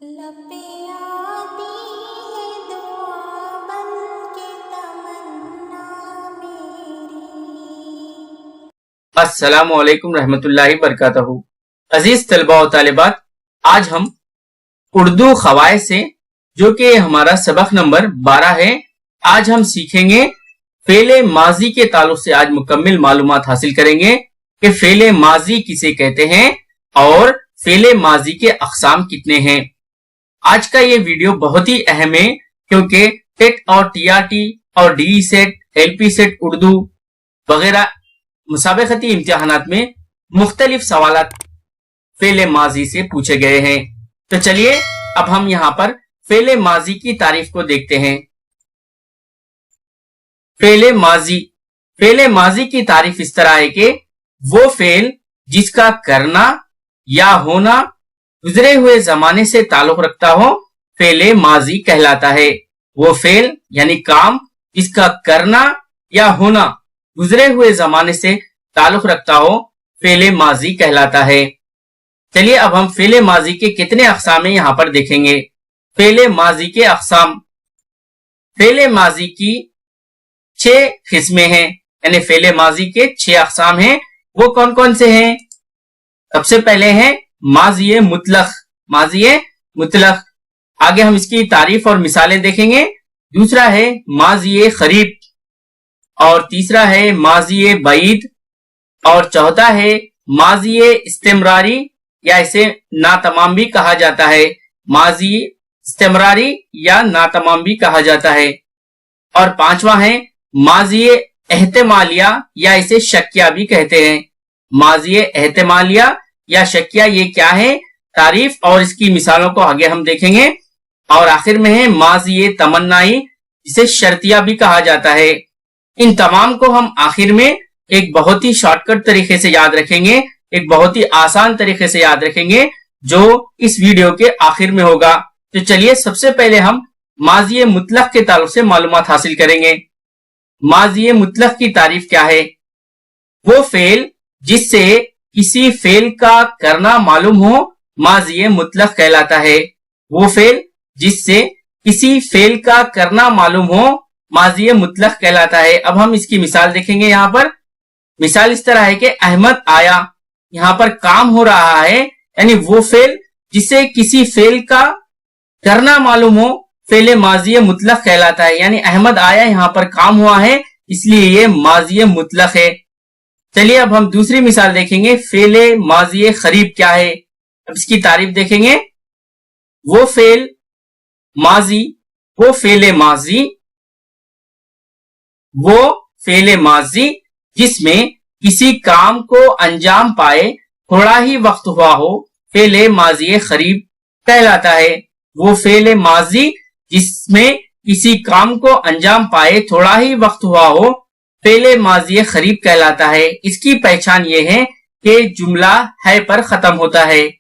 लबें आती है दुआ बन के तमन्ना मेरी। अस्सलामु अलैकुम रहमतुल्लाहि बरकातहू। अजीज तलबा और तालिबात, आज हम उर्दू खवाए से, जो कि हमारा सबक नंबर 12 है, आज हम सीखेंगे फेले माजी के ताल्लुक से आज मुकम्मिल मालूमात हासिल करेंगे कि फेले माजी किसे कहते हैं और फेले माजी के अकसाम कितने हैं। आज का ये वीडियो बहुत ही अहम है क्योंकि टेट और टीआरटी और D set, LP set Urdu वगैरह मुसाबकती इम्तिहानात में मुख्तलिफ सवालात फेले माजी से पूछे गए हैं। तो चलिए अब हम यहाँ पर फेले माजी की तारीफ को देखते हैं। फेले माजी की तारीफ इस तरह है कि वो फेल जिसका करना या होना गुजरे हुए जमाने से ताल्लुक रखता हो, फेले माजी कहलाता है। वो फेल यानी काम जिसका करना या होना गुजरे हुए जमाने से ताल्लुक रखता हो, फेले माजी कहलाता है। चलिए अब हम फेले माजी के कितने अकसाम हैं यहां पर देखेंगे। फेले माजी के अकसाम, फेले माजी की 6 किस्में हैं, यानी फेले माजी के 6 अकसाम हैं। वो कौन कौन से हैं? सबसे पहले हैं माजी मुतलक। आगे हम इसकी तारीफ और मिसालें देखेंगे। दूसरा है माजी खरीब, और तीसरा है माजी बईद, और चौथा है माजी इस्तेमरारी, या इसे नातमाम भी कहा जाता है। माजी इस्तेमरारी या नातमाम भी कहा जाता है। और पांचवा है माजी एहतमालिया, या इसे शक्या भी कहते हैं। माजी एहतमालिया या शक्या ये क्या है, तारीफ और इसकी मिसालों को आगे हम देखेंगे। और आखिर में है माजी तमन्नाई, जिसे शर्तिया भी कहा जाता है। इन तमाम को हम आखिर में एक बहुत ही शॉर्टकट तरीके से याद रखेंगे, एक बहुत ही आसान तरीके से याद रखेंगे, जो इस वीडियो के आखिर में होगा। तो चलिए सबसे पहले हम माजी मुतलक के ताल्लुक से मालूमात हासिल करेंगे। माजी मुतलक की तारीफ क्या है? वो फेल जिससे किसी फेल का करना मालूम हो, माजी मुतलक कहलाता है। वो फेल जिससे किसी फेल का करना मालूम हो, माजी मुतलक कहलाता है। अब हम इसकी मिसाल देखेंगे। यहाँ पर मिसाल इस तरह है कि अहमद आया, यहाँ पर काम हो रहा है, यानी वो फेल जिससे किसी फेल का करना मालूम हो, फेले माजी मुतलक कहलाता है। यानी अहमद आया, यहाँ पर काम हुआ है, इसलिए ये माजी मुतलक है। चलिए अब हम दूसरी मिसाल देखेंगे। फेले माजी खरीब क्या है? अब इसकी तारीफ देखेंगे। वो फेले माजी जिसमें किसी काम को अंजाम पाए थोड़ा ही वक्त हुआ हो, फेले माजी खरीब कहलाता है। वो फेले माजी जिसमें किसी काम को अंजाम पाए थोड़ा ही वक्त हुआ हो, फेले माजी खरीब कहलाता है। इसकी पहचान ये है कि जुमला है पर खत्म होता है,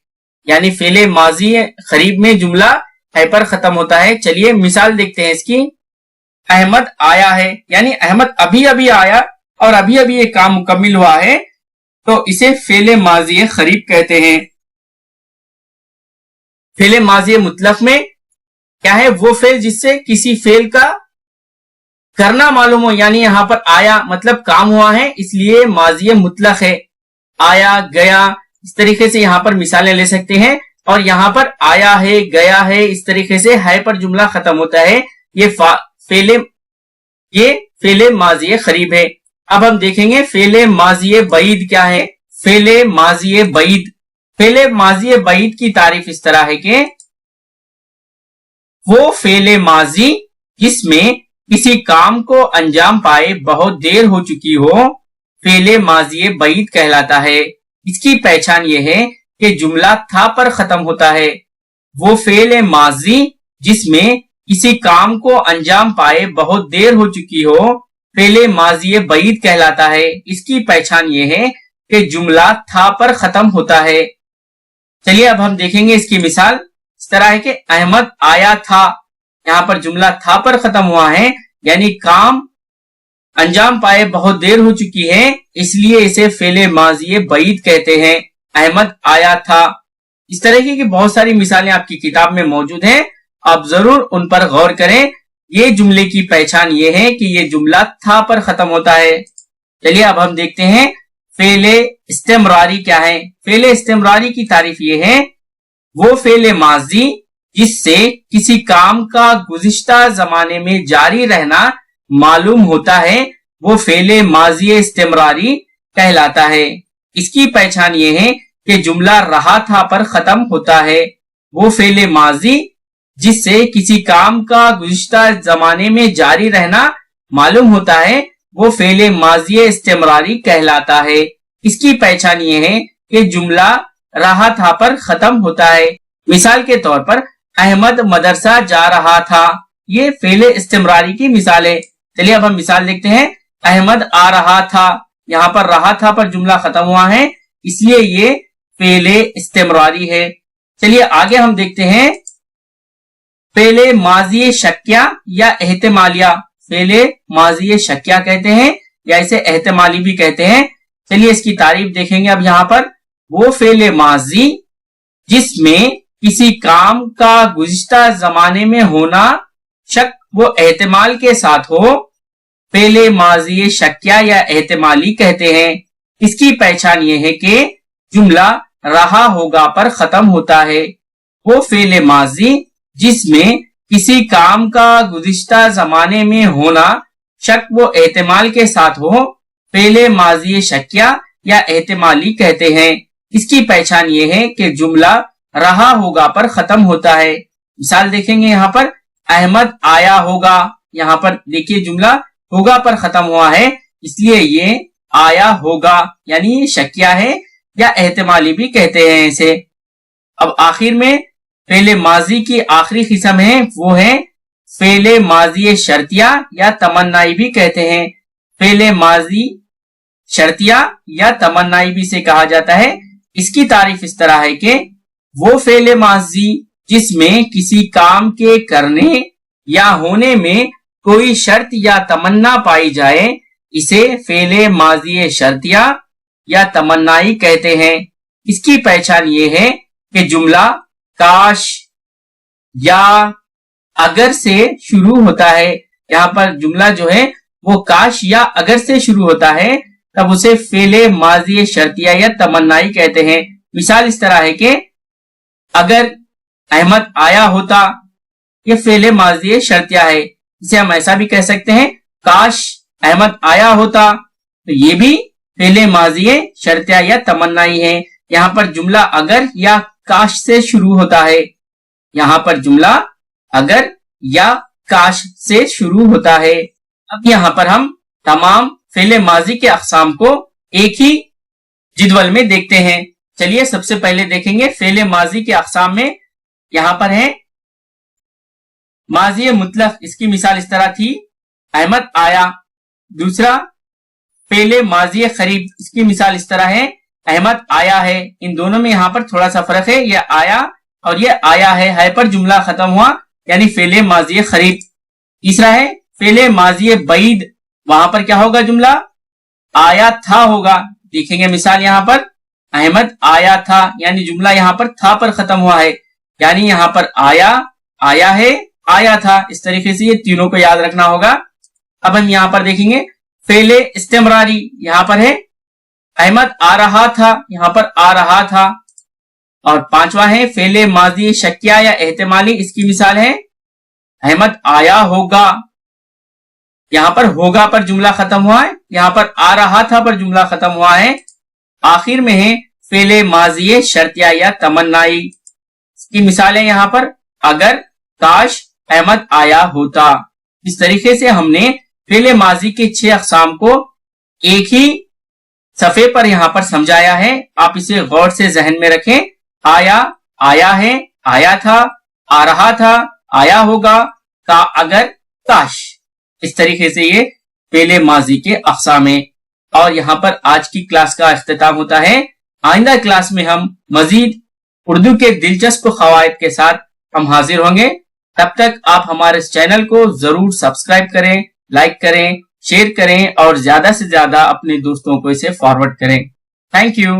यानी फेले माजी खरीब में जुमला है पर खत्म होता है। चलिए मिसाल देखते हैं इसकी। अहमद आया है, यानी अहमद अभी अभी आया और अभी अभी ये काम मुकम्मिल हुआ है, तो इसे फेले माजी खरीब कहते हैं। फेले माजी मुतलक में क्या है? वो फेल जिससे किसी फेल का करना मालूम हो, यानी यहाँ पर आया मतलब काम हुआ है, इसलिए माजी मुतलक है। आया, गया, इस तरीके से यहाँ पर मिसालें ले सकते हैं। और यहाँ पर आया है, गया है, इस तरीके से है पर जुमला खत्म होता है। ये फेले माजी खरीब है। अब हम देखेंगे फेले माजी बईद क्या है। फेले माजी बईद की तारीफ इस तरह है कि वो फेले माजी जिसमें किसी काम को अंजाम पाए बहुत देर हो चुकी हो, फेले माजी बईद कहलाता है। इसकी पहचान ये है कि जुमला था पर खत्म होता है। वो फेले माजी जिसमें किसी काम को अंजाम पाए बहुत देर हो चुकी हो, फेले माजी बईद कहलाता है। इसकी पहचान ये है कि जुमला था पर खत्म होता है। चलिए अब हम देखेंगे इसकी मिसाल। इस तरह है कि अहमद आया था, यहाँ पर जुमला था पर खत्म हुआ है, यानी काम अंजाम पाए बहुत देर हो चुकी है, इसलिए इसे फेले माजी बईद कहते हैं। अहमद आया था, इस तरह की बहुत सारी मिसालें आपकी किताब में मौजूद हैं, आप जरूर उन पर गौर करें। ये जुमले की पहचान ये है कि ये जुमला था पर खत्म होता है। चलिए अब हम देखते हैं फेले इस्तेमरारी क्या है। फेले इस्तेमरारी की तारीफ ये है, वो फेले माजी जिससे किसी काम का गुज़िश्ता जमाने में जारी रहना मालूम होता है, वो फेले माजी इस्तेमरारी कहलाता है। इसकी पहचान ये है कि जुमला रहा था पर खत्म होता है। वो फेले माजी जिससे किसी काम का गुज़िश्ता जमाने में जारी रहना मालूम होता है, वो फेले माजी इस्तेमरारी कहलाता है। इसकी पहचान ये है कि जुमला रहा था पर खत्म होता है। मिसाल के तौर पर अहमद मदरसा जा रहा था, ये फेले इस्तेमरारी की मिसाल है। चलिए अब हम मिसाल देखते हैं। अहमद आ रहा था, यहाँ पर रहा था पर जुमला खत्म हुआ है, इसलिए ये फेले इस्तेमरारी है। चलिए आगे हम देखते हैं फेले माजी शक्या या एहतिमालिया। फेले माजी शक्या कहते हैं या इसे एहतिमाली भी कहते हैं। चलिए इसकी तारीफ देखेंगे अब यहाँ पर। वो फेले माजी जिसमें किसी काम का गुज़िश्ता जमाने में होना शक वो एहतिमाल के साथ हो, फेले माजी शक्या या एहतिमाली कहते हैं। इसकी पहचान ये है कि जुमला रहा होगा पर खत्म होता है। वो फेले माजी जिसमें किसी काम का गुज़िश्ता जमाने में होना शक वो एहतिमाल के साथ हो, फेले माजी शक्या या एहतिमाली कहते हैं। इसकी पहचान ये है कि जुमला रहा होगा पर खत्म होता है। मिसाल देखेंगे यहाँ पर, अहमद आया होगा, यहाँ पर देखिए जुमला होगा पर खत्म हुआ है, इसलिए ये आया होगा यानी ये शक्या है या एहतिमाली भी कहते हैं इसे। अब आखिर में फेले माजी की आखिरी किस्म है, वो है फेले माजी शर्तिया या तमन्नाई भी कहते हैं। फेले माजी शर्तिया या तमन्नाई भी से कहा जाता है। इसकी तारीफ इस तरह है कि वो फेले माजी जिसमें किसी काम के करने या होने में कोई शर्त या तमन्ना पाई जाए, इसे फेले माजी शर्तिया या तमन्नाई कहते हैं। इसकी पहचान ये है कि जुमला काश या अगर से शुरू होता है। यहाँ पर जुमला जो है वो काश या अगर से शुरू होता है, तब उसे फेले माजी शर्तिया या तमन्नाई कहते हैं। मिसाल इस तरह है कि अगर अहमद आया होता, ये फेले माजी शर्तिया है। इसे हम ऐसा भी कह सकते हैं, काश अहमद आया होता, तो ये भी फेले माजी शर्तिया या तमन्नाई है। यहाँ पर जुमला अगर या काश से शुरू होता है। यहाँ पर जुमला अगर या काश से शुरू होता है। अब यहाँ पर हम तमाम फेले माजी के अक़साम को एक ही जिदवल में देखते हैं। चलिए सबसे पहले देखेंगे फेले माजी के अक़साम में। यहाँ पर है माजी मुतलक, इसकी मिसाल इस तरह थी, अहमद आया। दूसरा फेले माजी करीब, इसकी मिसाल इस तरह है, अहमद आया है। इन दोनों में यहाँ पर थोड़ा सा फर्क है, ये आया और ये आया है पर जुमला खत्म हुआ यानी फेले माजी करीब। तीसरा है फेले माजी बईद, वहां पर क्या होगा, जुमला आया था होगा। देखेंगे मिसाल यहाँ पर, अहमद आया था यानी जुमला यहाँ पर था पर खत्म हुआ है, यानी यहाँ पर आया, आया है, आया था। इस तरीके से ये तीनों को याद रखना होगा। अब हम यहाँ पर देखेंगे फेले इस्तेमरारी, यहाँ पर है अहमद आ रहा था, यहाँ पर आ रहा था। और पांचवा है फेले माजी शक्या या एहतिमाली, इसकी मिसाल है अहमद आया होगा, यहाँ पर होगा पर जुमला खत्म हुआ है, यहाँ पर आ रहा था पर जुमला खत्म हुआ है। आखिर में है फेले माजी शर्तिया या तमन्नाई, इसकी मिसाल है यहाँ पर अगर काश अहमद आया होता। इस तरीके से हमने फेले माजी के 6 अक़साम को एक ही सफ़े पर यहाँ पर समझाया है। आप इसे गौर से जहन में रखें। आया, आया है, आया था, आ रहा था, आया होगा, का, अगर, काश। इस तरीके से ये फेले माजी के अक़साम है। और यहाँ पर आज की क्लास का इख्तिताम होता है। आइंदा क्लास में हम मजीद उर्दू के दिलचस्प क़वाइद के साथ हम हाजिर होंगे। तब तक आप हमारे इस चैनल को जरूर सब्सक्राइब करें, लाइक करें, शेयर करें और ज्यादा से ज्यादा अपने दोस्तों को इसे फॉरवर्ड करें। Thank you.